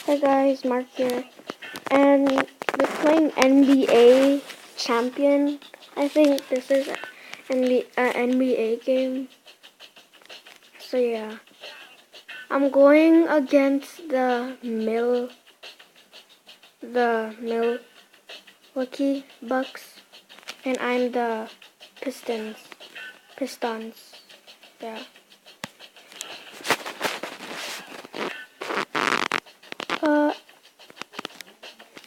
Hey guys, Mark here, and we're playing NBA Champion. I think this is an NBA game. So yeah, I'm going against the Milwaukee Bucks, and I'm the Pistons. Yeah.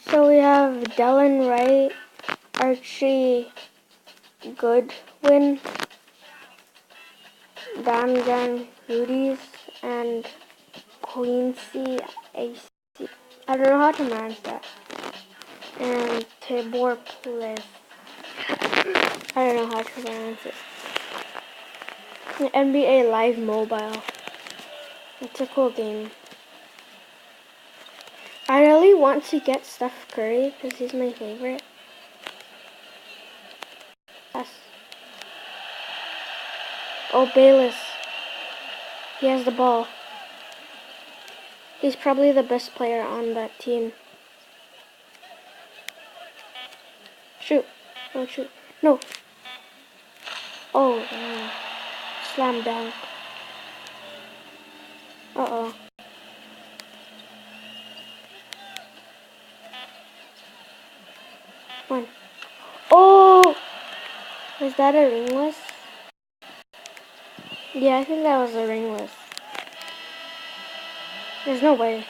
So we have Dylan Wright, Archie Goodwin, Damjan Rudies, and Quincy AC. I don't know how to pronounce that. And Tibor Plis. I don't know how to pronounce it. NBA Live Mobile. It's a cool game. I really want to get Steph Curry because he's my favorite. Yes. Oh, Bayless. He has the ball. He's probably the best player on that team. Shoot. Oh, shoot. No. Oh, no. Slam dunk. Uh-oh. One. Oh! Was that a ringless? Yeah, I think that was a ringless. There's no way.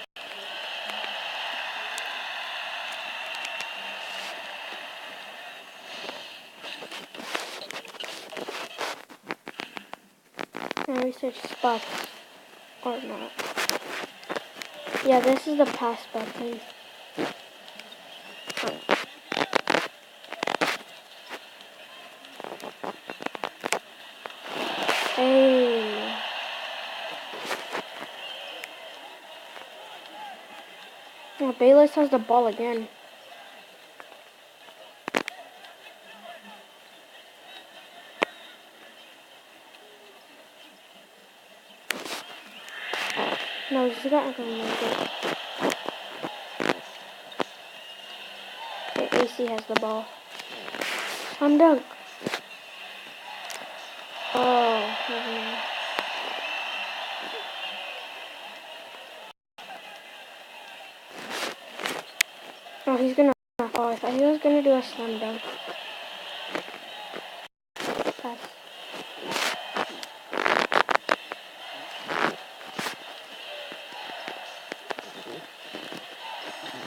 And research spots or not. Yeah, this is the pass button. Hey. Oh, Bayless has the ball again. No, he's not gonna make it. Okay, AC has the ball. Slam dunk. Oh, never mind. Oh, he's gonna. Oh, I thought he was gonna do a slam dunk. Pass.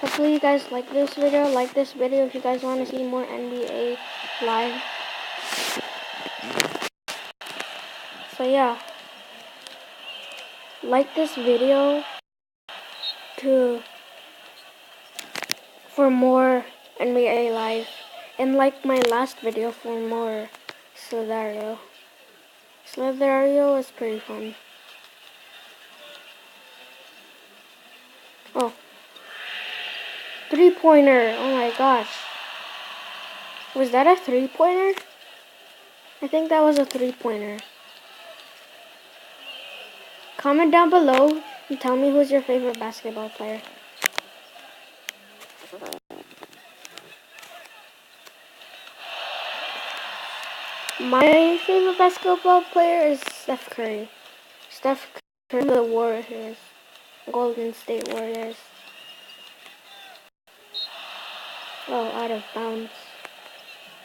Hopefully you guys like this video. Like this video if you guys want to see more NBA live. So yeah, like this video for more NBA live, and like my last video for more Slither.io. Slither.io is pretty fun. Oh, 3-pointer! Oh my gosh, was that a 3-pointer? I think that was a 3-pointer. Comment down below and tell me who's your favorite basketball player. My favorite basketball player is Steph Curry. Steph Curry, the Warriors. Golden State Warriors. Oh, out of bounds.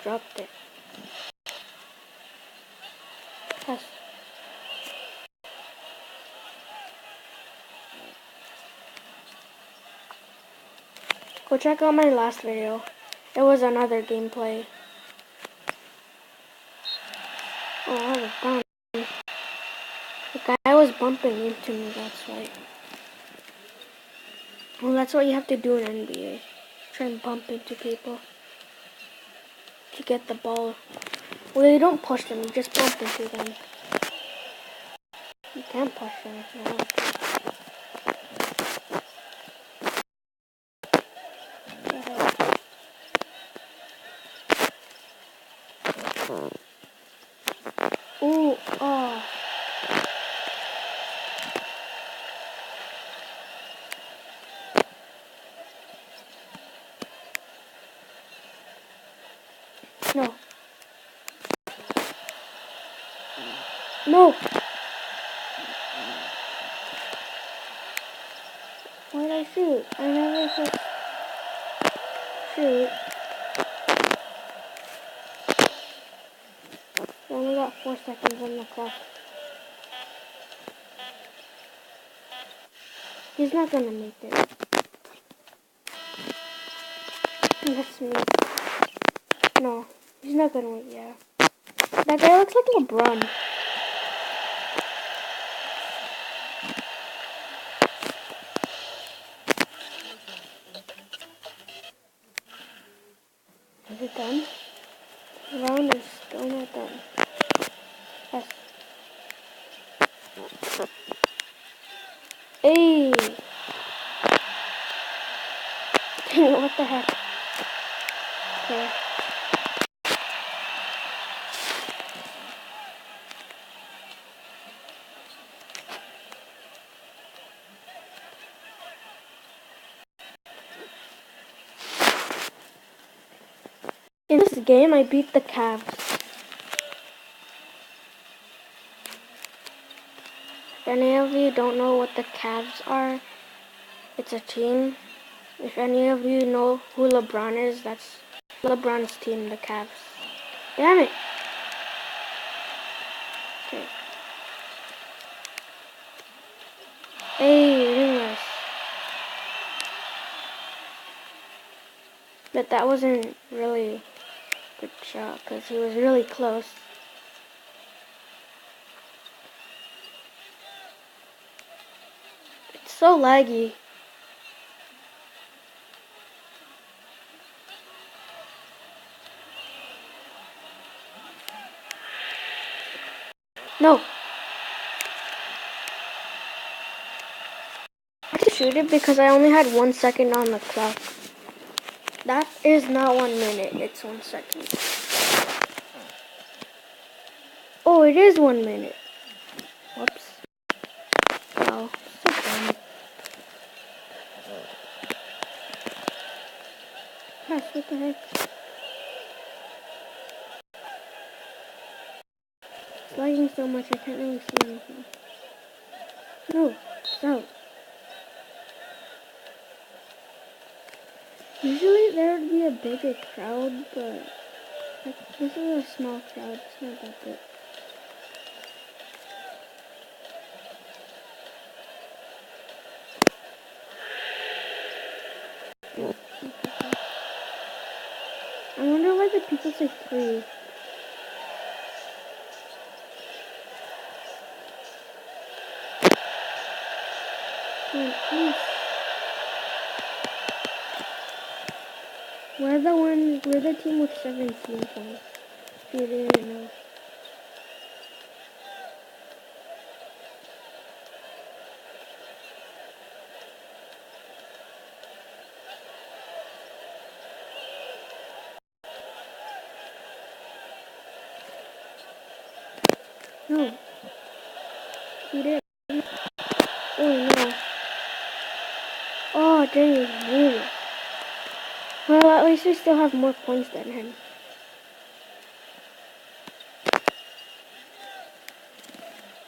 Dropped it. Pass. Go check out my last video. It was another gameplay. Oh, out of bounds. The guy was bumping into me, that's right. Well, that's what you have to do in NBA. Try and bump into people to get the ball. Well, you don't push them, you just bump into them. You can't push them if you want. Ooh, oh. No! Why did I shoot? I never said shoot. We only got 4 seconds on the clock. He's not gonna make it. That's me. No, he's not gonna win, yeah. That guy looks like LeBron. Is it done? The round is still not done. Yes. Hey! What the heck? Okay. In this game, I beat the Cavs. If any of you don't know what the Cavs are, it's a team. If any of you know who LeBron is, that's LeBron's team, the Cavs. Damn it! Okay. Hey, Ringless. But that wasn't really a good shot because he was really close. It's so laggy. No. I had to shoot it because I only had 1 second on the clock. That is not 1 minute, it's 1 second. Oh, it is 1 minute. Whoops. Wow, so dumb. Gosh, what the heck? It's lagging so much I can't really see anything. No, it's out. Usually there would be a bigger crowd, but this is a small crowd. It's not that big. I wonder why the people say free. Oh, please. We're the team with 17 points. If you didn't know. No. You didn't. Oh no. Oh dang it. Well, at least we still have more points than him.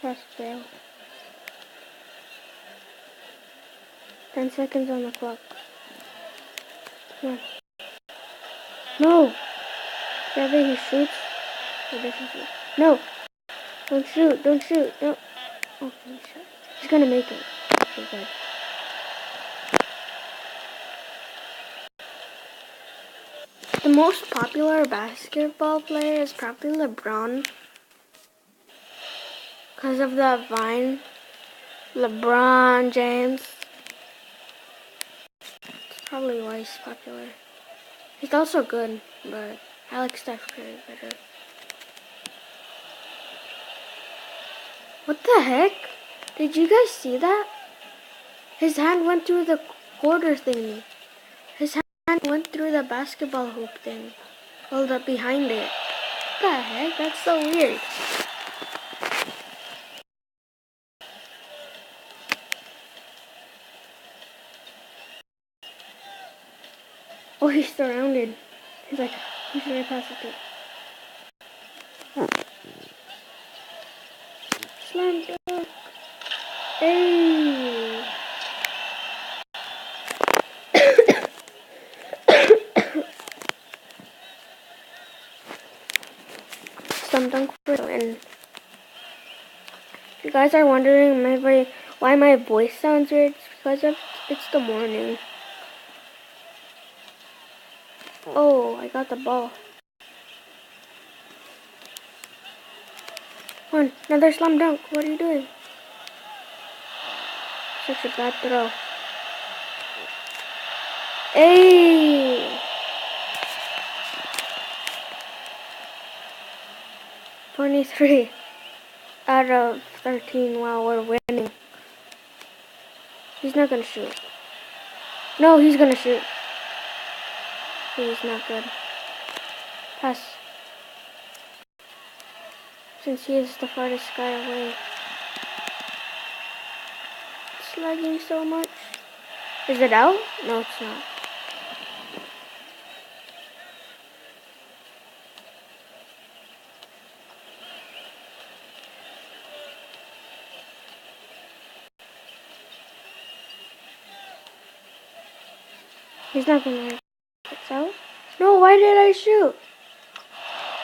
Press fail. 10 seconds on the clock. Come on. No! Whether he shoots or doesn't shoot. No! Don't shoot, don't shoot, don't. Oh, he shot. He's gonna make it. Okay, good. The most popular basketball player is probably LeBron. Because of the Vine. LeBron James. That's probably why he's popular. He's also good, but I like Steph Curry better. What the heck? Did you guys see that? His hand went through the quarter thingy. His hand went through the basketball hoop thing. Hold up behind it. What the heck? That's so weird. Oh, he's surrounded. He's like, who should I pass it to? Hey. Slam dunk for the win. If you guys are wondering why my voice sounds weird, it's because it's the morning. Oh, I got the ball. Come on, another slam dunk. What are you doing? Such a bad throw. Hey! 23 out of 13 while we're winning. He's not gonna shoot. No, he's gonna shoot. He's not good. Pass. Since he is the farthest guy away. It's lagging so much. Is it out? No, it's not. He's not gonna. It's out? No, why did I shoot?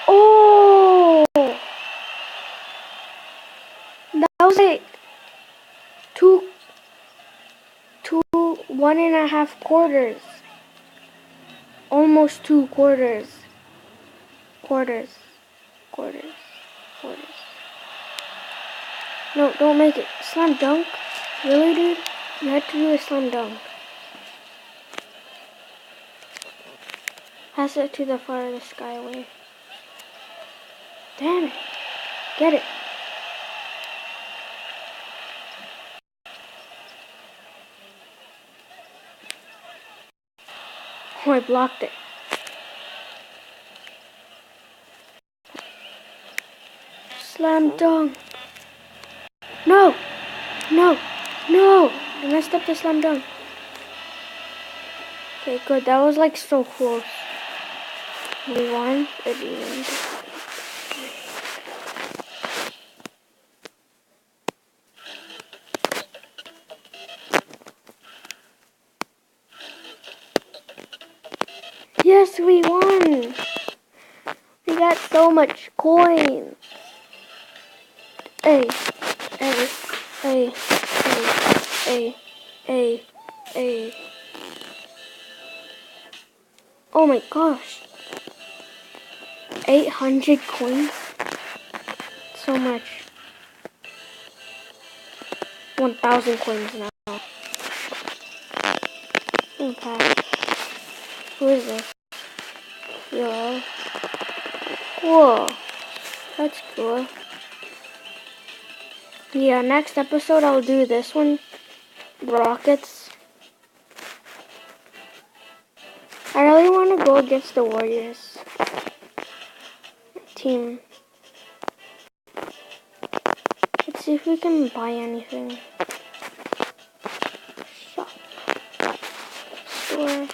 Oh! That was like two, 1.5 quarters. Almost 2 quarters. Quarters. No, don't make it. Slam dunk? Really, dude? You had to do a slam dunk. Pass it to the farthest guy away. Damn it. Get it. Oh, I blocked it. Slam dunk. No. No. No. I messed up the slam dunk. Okay, good. That was like so close. We won. At the end. Yes, we won. We got so much coins. Hey, hey, hey, hey, hey, hey. Oh my gosh. 800 coins? So much. 1,000 coins now. Okay. Who is this? Yo. Whoa. That's cool. Yeah, next episode I'll do this one. Rockets. I really want to go against the Warriors team. Let's see if we can buy anything. Shop. Store.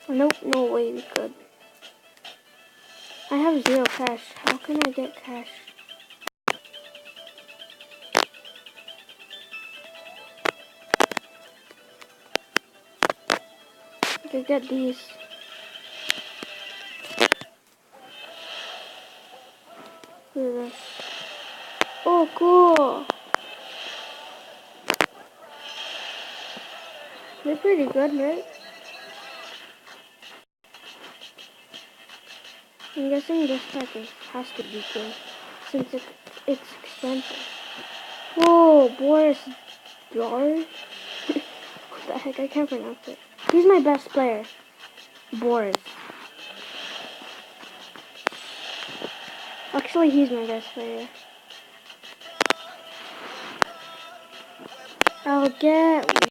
Nope, no way we could. I have 0 cash. How can I get cash? I could get these. Look at this. Oh, cool. They're pretty good, right? I'm guessing this pack has to be good since it's expensive. Whoa, Boris Jar? What the heck? I can't pronounce it. He's my best player. Boris. Actually, he's my best player. I'll get